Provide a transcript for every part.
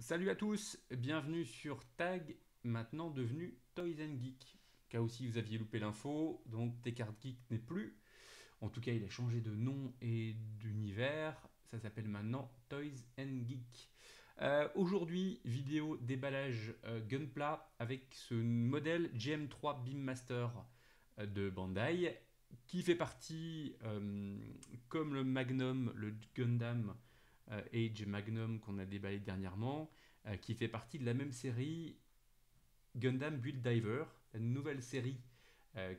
Salut à tous, bienvenue sur Tag, maintenant devenu Toys and Geek. Cas aussi vous aviez loupé l'info, donc Tech Geek n'est plus. En tout cas, il a changé de nom et d'univers. Ça s'appelle maintenant Toys and Geek. Aujourd'hui, vidéo déballage Gunpla avec ce modèle GM3 Beammaster de Bandai qui fait partie, comme le Magnum, le Gundam Age Magnum qu'on a déballé dernièrement, qui fait partie de la même série Gundam Build Diver, la nouvelle série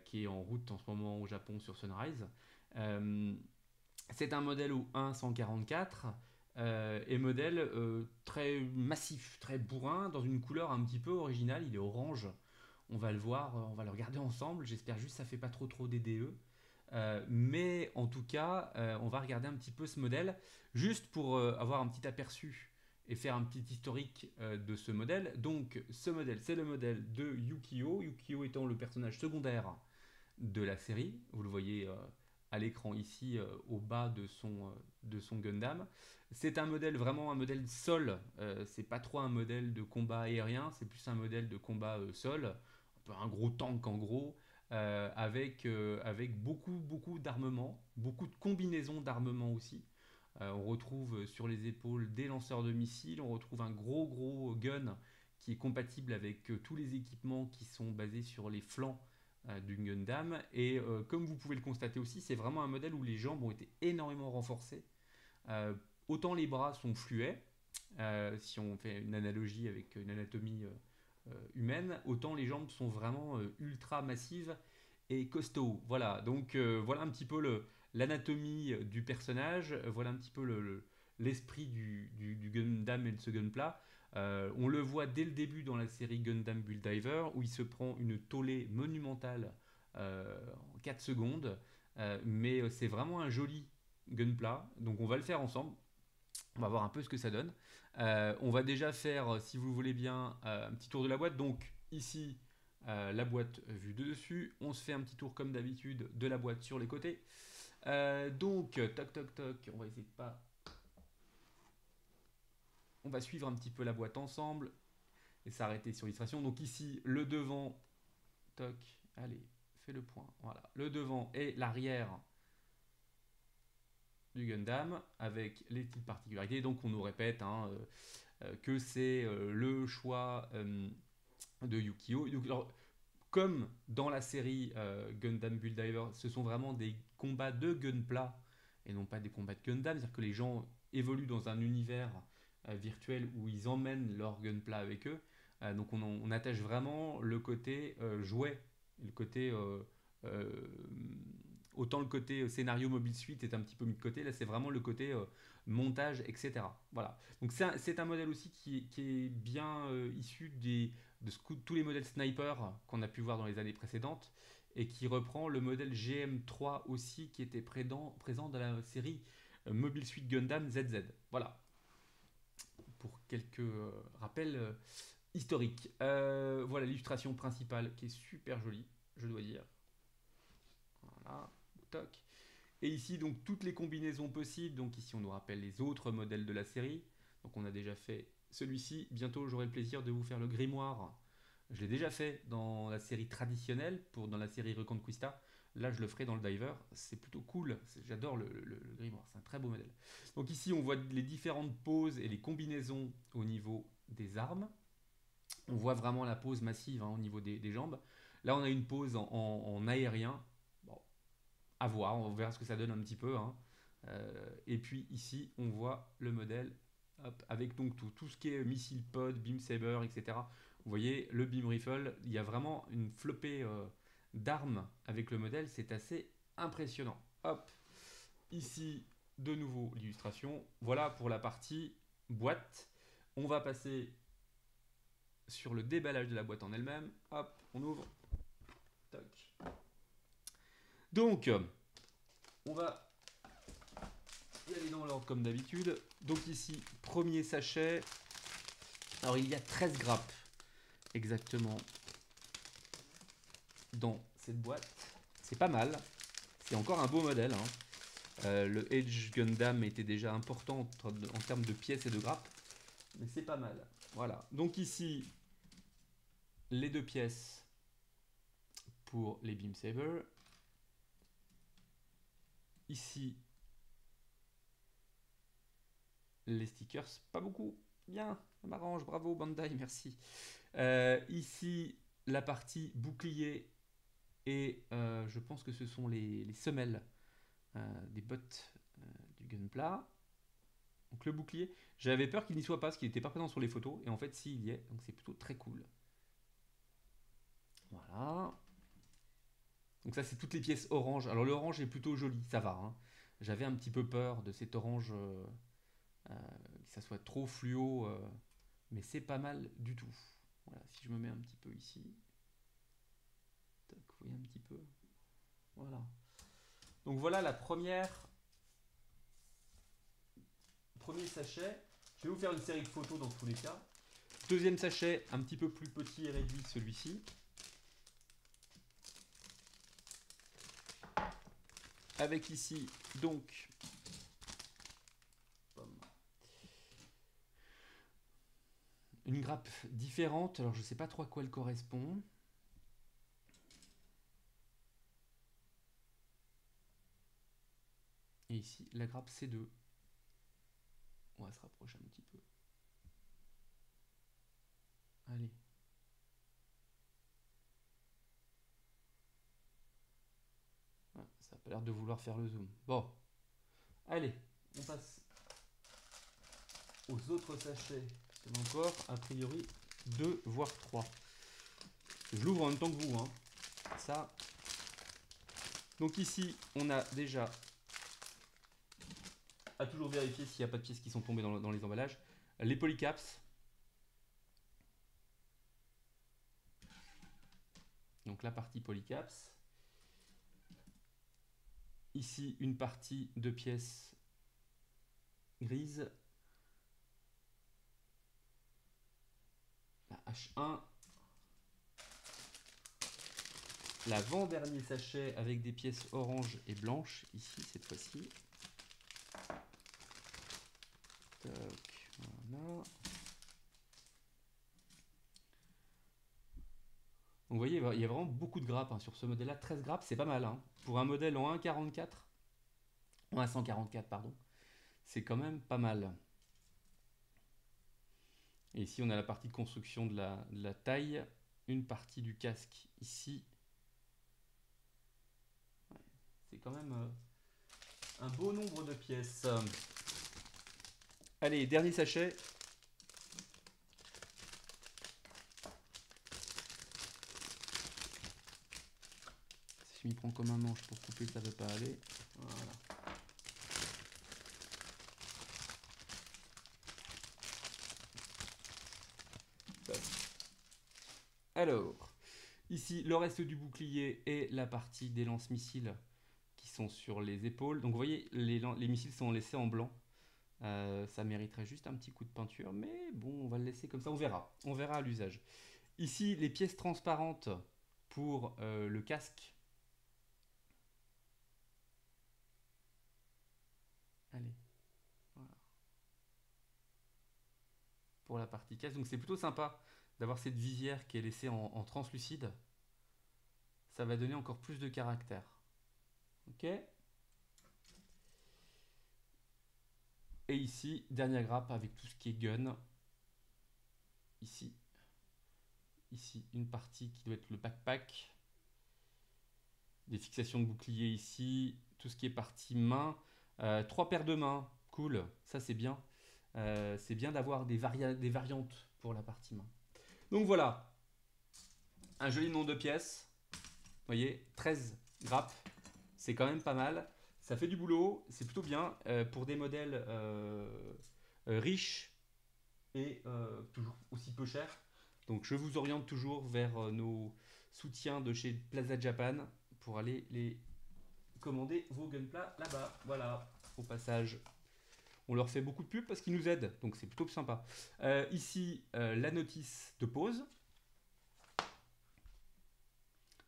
qui est en route en ce moment au Japon sur Sunrise. Euh, c'est un modèle au 1.144 et modèle très massif, très bourrin, dans une couleur un petit peu originale. Il est orange. On va le voir, on va le regarder ensemble. J'espère juste que ça fait pas trop DDE. Mais en tout cas, on va regarder un petit peu ce modèle, juste pour avoir un petit aperçu et faire un petit historique de ce modèle. Donc ce modèle, c'est le modèle de Yukio, Yukio étant le personnage secondaire de la série. Vous le voyez à l'écran ici, au bas de son Gundam. C'est un modèle, vraiment un modèle sol, c'est pas trop un modèle de combat aérien, c'est plus un modèle de combat sol, un peu un gros tank en gros, avec beaucoup d'armement, beaucoup de combinaisons d'armement aussi. On retrouve sur les épaules des lanceurs de missiles, on retrouve un gros gun qui est compatible avec tous les équipements qui sont basés sur les flancs du Gundam. Et comme vous pouvez le constater aussi, c'est vraiment un modèle où les jambes ont été énormément renforcées. Euh, Autant les bras sont fluets, si on fait une analogie avec une anatomie humaine, autant les jambes sont vraiment ultra massives et costauds. Voilà, donc voilà un petit peu l'anatomie du personnage, voilà un petit peu l'esprit du Gundam et de ce Gunpla. On le voit dès le début dans la série Gundam Build Diver, où il se prend une tollée monumentale en 4 secondes. Mais c'est vraiment un joli Gunpla, donc on va le faire ensemble. On va voir un peu ce que ça donne. On va déjà faire, si vous voulez bien, un petit tour de la boîte. Donc ici, la boîte vue de dessus. On se fait un petit tour comme d'habitude de la boîte sur les côtés. Donc, toc. On va essayer de pas. On va suivre un petit peu la boîte ensemble et s'arrêter sur l'illustration. Donc ici, le devant, toc. Allez, fais le point. Voilà, le devant et l'arrière du Gundam avec les petites particularités. Donc on nous répète que c'est le choix de Yukio. Donc, alors, comme dans la série Gundam Build Diver, ce sont vraiment des combats de Gunpla et non pas des combats de Gundam. C'est-à-dire que les gens évoluent dans un univers virtuel où ils emmènent leur Gunpla avec eux. Donc on attache vraiment le côté jouet, le côté euh, autant le côté scénario mobile suite est un petit peu mis de côté. Là, c'est vraiment le côté montage, etc. Voilà. Donc c'est un modèle aussi qui est bien issu tous les modèles sniper qu'on a pu voir dans les années précédentes et qui reprend le modèle GM3 aussi qui était présent dans la série Mobile Suit Gundam ZZ. Voilà, pour quelques rappels historiques. Voilà l'illustration principale qui est super jolie, je dois dire. Voilà, toc. Et ici, donc, toutes les combinaisons possibles. Donc, ici, on nous rappelle les autres modèles de la série. Donc, on a déjà fait celui-ci. Bientôt, j'aurai le plaisir de vous faire le grimoire. Je l'ai déjà fait dans la série traditionnelle, dans la série Reconquista. Là, je le ferai dans le diver. C'est plutôt cool. J'adore le grimoire. C'est un très beau modèle. Donc, ici, on voit les différentes poses et les combinaisons au niveau des armes. On voit vraiment la pose massive au niveau des jambes. Là, on a une pose en aérien. Bon, à voir, on verra ce que ça donne un petit peu. Et puis ici, on voit le modèle hop, avec donc tout ce qui est missile pod, beam saber, etc. Vous voyez, le beam rifle, il y a vraiment une flopée d'armes avec le modèle, c'est assez impressionnant. Hop, ici, de nouveau l'illustration. Voilà pour la partie boîte. On va passer sur le déballage de la boîte en elle-même. Hop, on ouvre. Toc. Donc, on va y aller dans l'ordre comme d'habitude. Donc ici, premier sachet. Alors il y a 13 grappes exactement dans cette boîte. C'est pas mal. C'est encore un beau modèle. Le Edge Gundam était déjà important en termes de pièces et de grappes. mais c'est pas mal. Voilà. Donc ici, les 2 pièces pour les Beam Saber. Ici, les stickers, pas beaucoup. Bien, ça m'arrange, bravo Bandai, merci. Ici, la partie bouclier et je pense que ce sont les semelles des bottes du Gunpla. Donc le bouclier, j'avais peur qu'il n'y soit pas parce qu'il n'était pas présent sur les photos et en fait si il y est, donc c'est plutôt très cool. Voilà. Donc ça c'est toutes les pièces orange. Alors l'orange est plutôt joli, ça va. Hein. J'avais un petit peu peur de cet orange, que ça soit trop fluo, mais c'est pas mal du tout. Voilà, si je me mets un petit peu ici. Tac, vous voyez un petit peu. Voilà. Donc voilà la premier sachet. Je vais vous faire une série de photos dans tous les cas. Deuxième sachet, un petit peu plus petit et réduit, celui-ci. Avec ici, donc, une grappe différente. Alors, je ne sais pas trop à quoi elle correspond. Et ici, la grappe C2. On va se rapprocher un petit peu. Allez. Ah, ça n'a pas l'air de vouloir faire le zoom. Bon. Allez, on passe aux autres sachets. C'est encore, a priori, 2 voire 3. Je l'ouvre en même temps que vous. Hein. Ça. Donc ici, on a déjà à toujours vérifier s'il n'y a pas de pièces qui sont tombées dans les emballages. Les polycaps. Donc la partie polycaps. Ici, une partie de pièces grises. La H1. L'avant-dernier sachet avec des pièces orange et blanches, ici, cette fois-ci. Voilà. Donc vous voyez, il y a vraiment beaucoup de grappes hein, sur ce modèle-là. 13 grappes, c'est pas mal. Hein. Pour un modèle en 1,44, en 1,144, pardon, c'est quand même pas mal. Et ici, on a la partie de construction de la taille, une partie du casque ici. Ouais, c'est quand même un beau nombre de pièces. Allez, dernier sachet. Si je m'y prends comme un manche pour couper, ça ne veut pas aller. Voilà. Alors, ici, le reste du bouclier et la partie des lance-missiles qui sont sur les épaules. Donc, vous voyez, les missiles sont laissés en blanc. Ça mériterait juste un petit coup de peinture, mais bon, on va le laisser comme ça. On verra. On verra à l'usage. Ici, les pièces transparentes pour le casque. Allez. Voilà. Pour la partie casque. Donc, c'est plutôt sympa d'avoir cette visière qui est laissée en translucide. Ça va donner encore plus de caractère. Ok. Et ici, dernière grappe avec tout ce qui est gun. Ici. Ici, une partie qui doit être le backpack. Des fixations de bouclier ici. Tout ce qui est partie main. 3 paires de mains. Cool. Ça, c'est bien. C'est bien d'avoir des variantes pour la partie main. Donc voilà. Un joli nombre de pièces. Vous voyez, 13 grappes. C'est quand même pas mal. Ça fait du boulot. C'est plutôt bien. Pour des modèles riches et toujours aussi peu chers. Donc je vous oriente toujours vers nos soutiens de chez Plaza Japan pour aller les commander vos Gunpla là-bas. Voilà, au passage. On leur fait beaucoup de pub parce qu'ils nous aident, donc c'est plutôt sympa. Ici, la notice de pause.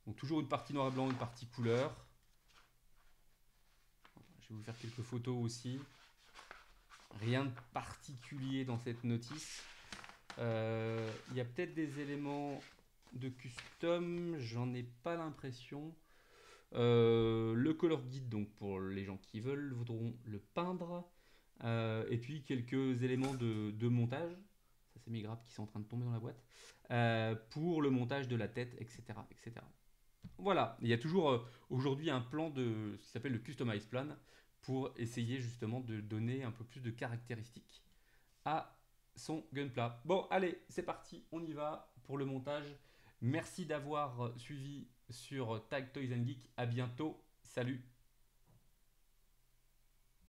Donc toujours une partie noir et blanc, une partie couleur. Je vais vous faire quelques photos aussi. Rien de particulier dans cette notice. Il y a peut-être des éléments de custom, j'en ai pas l'impression. Le color guide, donc pour les gens qui veulent, voudront le peindre. Et puis quelques éléments de montage. Ça, c'est mes grappes qui sont en train de tomber dans la boîte. Pour le montage de la tête, etc. etc. Voilà, il y a toujours aujourd'hui un plan de ce qui s'appelle le Customize Plan pour essayer justement de donner un peu plus de caractéristiques à son gunpla. Bon, allez, c'est parti, on y va pour le montage. Merci d'avoir suivi sur Tag Toys and Geek. À bientôt. Salut.